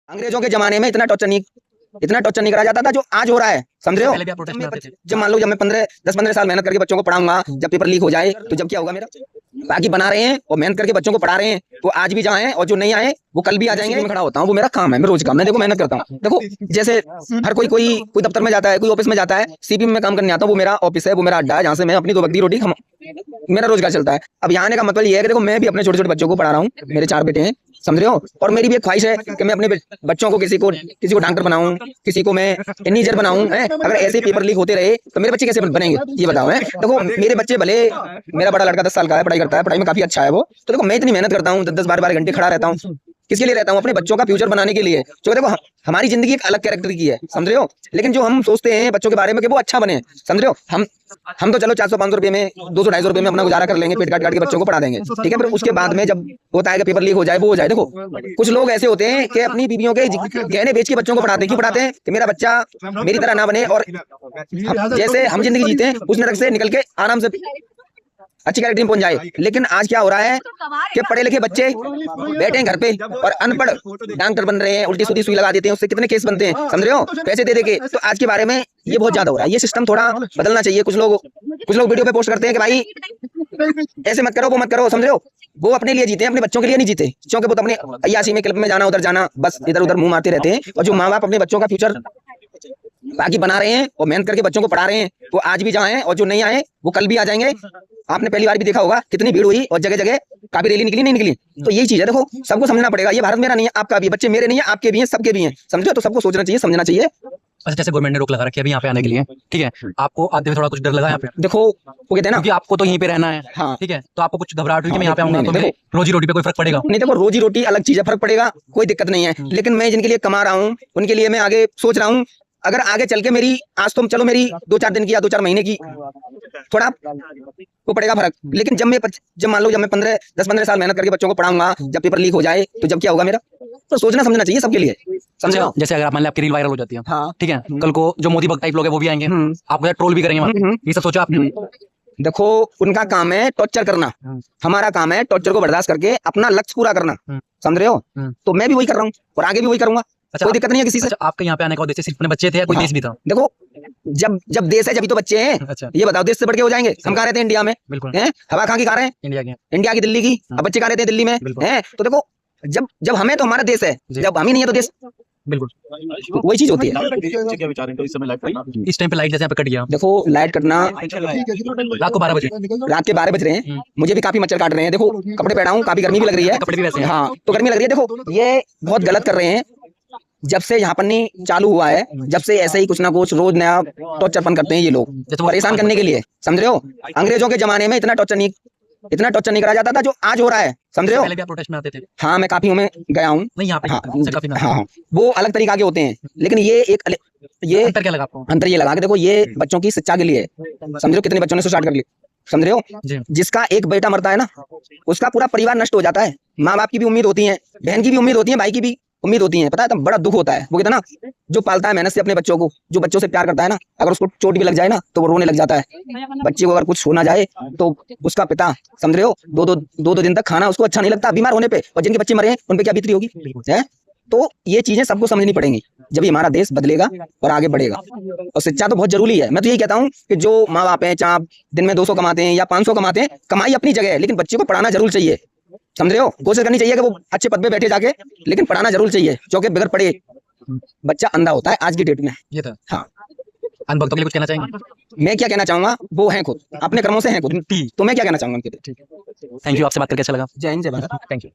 अंग्रेजों के जमाने में इतना टॉर्चर नहीं करा जाता था जो आज हो रहा है, समझ रहे हो। जब मान लो जब मैं 10-15 साल मेहनत करके बच्चों को पढ़ाऊंगा, जब पेपर लीक हो जाए तो जब क्या होगा मेरा। बाकी बना रहे हैं और मेहनत करके बच्चों को पढ़ा रहे हैं, तो आज भी जहाँ हैं और जो नहीं आए वो कल भी आ जाएंगे। मैं खड़ा होता हूँ, वो मेरा काम है, मैं रोज काम, मैं देखो मेहनत करता हूँ। देखो जैसे हर कोई दफ्तर में जाता है, कोई ऑफिस में जाता है, सीपी में काम करने आता हूँ, वो मेरा ऑफिस है, वो मेरा अड्डा है, जहाँ से मैं अपनी 2 वक्त की रोटी मेरा रोजगार चलता है। अब यहाँ आने का मतलब ये है कि देखो मैं भी अपने छोटे छोटे बच्चों को पढ़ा रहा हूँ, मेरे 4 बेटे हैं, समझ रहे हो। और मेरी भी एक ख्वाहिश है कि मैं अपने बच्चों को किसी को डॉक्टर बनाऊं, किसी को मैं इंजीनियर बनाऊं। अगर ऐसे पेपर लीक होते रहे तो मेरे बच्चे कैसे बनेंगे ये बताओ। देखो मेरे बच्चे भले, मेरा बड़ा लड़का 10 साल का है, पढ़ाई करता है, पढ़ाई में काफी अच्छा है वो, तो देखो मैं इतनी मेहनत करता हूँ, 10-12 घंटे खड़ा रहता हूँ, किसके लिए रहता हूँ, अपने बच्चों का फ्यूचर बनाने के लिए। तो देखो हमारी जिंदगी एक अलग कैरेक्टर की है, समझ रहे हो। लेकिन जो हम सोचते हैं बच्चों के बारे में कि वो अच्छा बने, समझ रहे हो, हम तो चलो 400-500 रुपए में, 200-250 रुपए में अपना गुजारा कर लेंगे, पेट काट के बच्चों को पढ़ा देंगे, ठीक है। फिर उसके बाद में जब होता है कि पेपर लीक हो जाए, वो हो जाए, देखो कुछ लोग ऐसे होते हैं कि अपनी बीवियों के गहने बेच के बच्चों को पढ़ाते हैं। क्यों पढ़ाते हैं? कि मेरा बच्चा मेरी तरह ना बने और जैसे हम जिंदगी जीते हैं उस नरक से निकल के आराम से अच्छी कैरेक्टर में पहुंच जाए। लेकिन आज क्या हो रहा है कि पढ़े लिखे बच्चे बैठे हैं घर पे और अनपढ़ डॉक्टर बन रहे हैं, उल्टी सीधी सुई लगा देते हैं, उससे कितने केस बनते हैं, समझ रहे हो, पैसे दे के। तो आज के बारे में ये बहुत ज्यादा हो रहा है, ये सिस्टम थोड़ा बदलना चाहिए। कुछ लोग वीडियो पे पोस्ट करते हैं कि भाई ऐसे मत करो, वो मत करो, समझ रहे हो। वो अपने लिए जीते हैं, अपने बच्चों के लिए नहीं जीते, क्योंकि वो अपने अय्याशी में, क्लब में जाना, उधर जाना, बस इधर उधर मुंह मारते रहते हैं। और जो माँ बाप अपने बच्चों का फ्यूचर बाकी बना रहे हैं और मेहनत करके बच्चों को पढ़ा रहे हैं, तो आज भी जहाँ हैं और जो नहीं आए वो कल भी आ जाएंगे। आपने पहली बार भी देखा होगा कितनी भीड़ हुई और जगह जगह काफी रैली निकली, नहीं निकली। तो यही चीज है, देखो सबको समझना पड़ेगा, ये भारत मेरा नहीं है, आपका भी, बच्चे मेरे नहीं है, आपके भी हैं, सबके भी हैं, समझो। तो सबको सोचना चाहिए, समझना चाहिए। अच्छा, जैसे गवर्नमेंट ने रोक लगा रखी है अभी यहाँ पे आने के लिए, ठीक है, आपको आते हुए थोड़ा कुछ डर लगा यहाँ पे? देखो वो कहते हैं ना, क्योंकि आपको तो यहीं पे रहना है, हाँ ठीक है, तो आपको कुछ घबराहट हुई कि मैं यहाँ पे आऊंगा तो देखो मेरी रोजी रोटी पे कोई फर्क पड़ेगा? नहीं, देखो रोजी रोटी अलग चीज है, फर्क पड़ेगा, कोई दिक्कत नहीं है। लेकिन मैं जिनके लिए कमा रहा हूँ उनके लिए मैं आगे सोच रहा हूँ। अगर आगे चल के मेरी, आज तो चलो मेरी 2-4 दिन की या 2-4 महीने की थोड़ा वो पड़ेगा फर्क। लेकिन जब मान लो जब मैं 10-15 साल मेहनत करके बच्चों को पढ़ाऊंगा, जब पेपर लीक हो जाए तो जब क्या होगा मेरा। तो सोचना समझना चाहिए सबके लिए, समझो। जैसे अगर मान लो आपकी रील वायरल हो जाती है, हाँ ठीक है, कल को जो मोदी भक्त टाइप लोग हैं वो भी आएंगे, आपको ट्रोल भी करेंगे, ये सब सोचा आपने? देखो उनका काम है टॉर्चर करना, हमारा काम है टॉर्चर को बर्दाश्त करके अपना लक्ष्य पूरा करना, समझ रहे हो। तो मैं भी वही कर रहा हूँ और आगे भी वही करूंगा। अच्छा, कोई दिक्कत नहीं है किसी से। अच्छा, आपके यहाँ पे आने का उद्देश्य सिर्फ अपने बच्चे थे या कोई देश भी था? देखो जब देश है जब तो बच्चे हैं। अच्छा, ये बताओ देश से बढ़ के हो जाएंगे? हम कहाँ रहते हैं? इंडिया में। बिल्कुल। हवा कहाँ की खा रहे हैं? इंडिया की, दिल्ली की। अब बच्चे कहाँ रहते हैं? दिल्ली में। तो देखो जब हमें तो हमारा देश है, जब हम ही नहीं है तो देश, बिल्कुल वही चीज होती है। इस टाइम पे लाइट जैसे यहाँ पे कट गया, देखो लाइट कटना, रात को 12 बजे, रात के 12 बज रहे हैं, मुझे भी काफी मच्छर काट रहे हैं। देखो कपड़े पहना हूँ, काफी गर्मी भी लग रही है, कपड़े भी वैसे हैं। हाँ तो गर्मी लग रही है। देखो ये बहुत गलत कर रहे हैं। जब से यहाँ पर चालू हुआ है, जब से ऐसे ही कुछ ना कुछ रोज नया टॉर्चरपन करते हैं ये लोग, परेशान करने के लिए, समझ रहे हो। अंग्रेजों के जमाने में इतना टॉर्चर नहीं करा जाता था जो आज हो रहा है, समझ रहे हो। पहले भी आप प्रोटेस्ट में आते थे? हाँ मैं काफी में गया हूँ। नहीं, यहाँ पे हाँ, काफी में। हाँ वो अलग तरीका के होते हैं, लेकिन ये अंतर क्या लगा आपको? अंतर ये लगा कि देखो ये बच्चों की शिक्षा के लिए, समझ रहे हो, कितने बच्चों ने सुसाइड कर लिया, समझ रहे हो। जिसका एक बेटा मरता है ना, उसका पूरा परिवार नष्ट हो जाता है। माँ बाप की भी उम्मीद होती है, बहन की भी उम्मीद होती है, भाई की भी उम्मीद होती है, पता है, तब बड़ा दुख होता है। वो कहता है ना, जो पालता है मेहनत से अपने बच्चों को, जो बच्चों से प्यार करता है ना, अगर उसको चोट भी लग जाए ना तो वो रोने लग जाता है। बच्चे को अगर कुछ हो ना जाए तो उसका पिता, समझ रहे हो, दो दिन तक खाना उसको अच्छा नहीं लगता बीमार होने पे, और जिनके बच्चे मरे हैं उन पे क्या बीतती होगी, है। तो ये चीजें सबको समझनी पड़ेंगी, जब ये हमारा देश बदलेगा और आगे बढ़ेगा। और शिक्षा तो बहुत जरूरी है। मैं तो यही कहता हूँ कि जो माँ बाप है, चाहे दिन में 200 कमाते हैं या 500 कमाते हैं, कमाई अपनी जगह है, लेकिन बच्चे को पढ़ाना जरूर चाहिए, समझ रहे हो। कोशिश करनी चाहिए कि वो अच्छे पद पे बैठे जाके, लेकिन पढ़ाना जरूर चाहिए, क्योंकि बगैर पढ़े बच्चा अंधा होता है आज की डेट में। ये था। हाँ, अनभक्तों के लिए कुछ कहना चाहेंगे? मैं क्या कहना चाहूंगा, वो है खुद अपने कर्मों से हैं खुद, तो मैं क्या कहना चाहूंगा उनके लिए। थैंक यू, आपसे बात करके अच्छा लगा। जय हिंद, जय भारत। Thank you.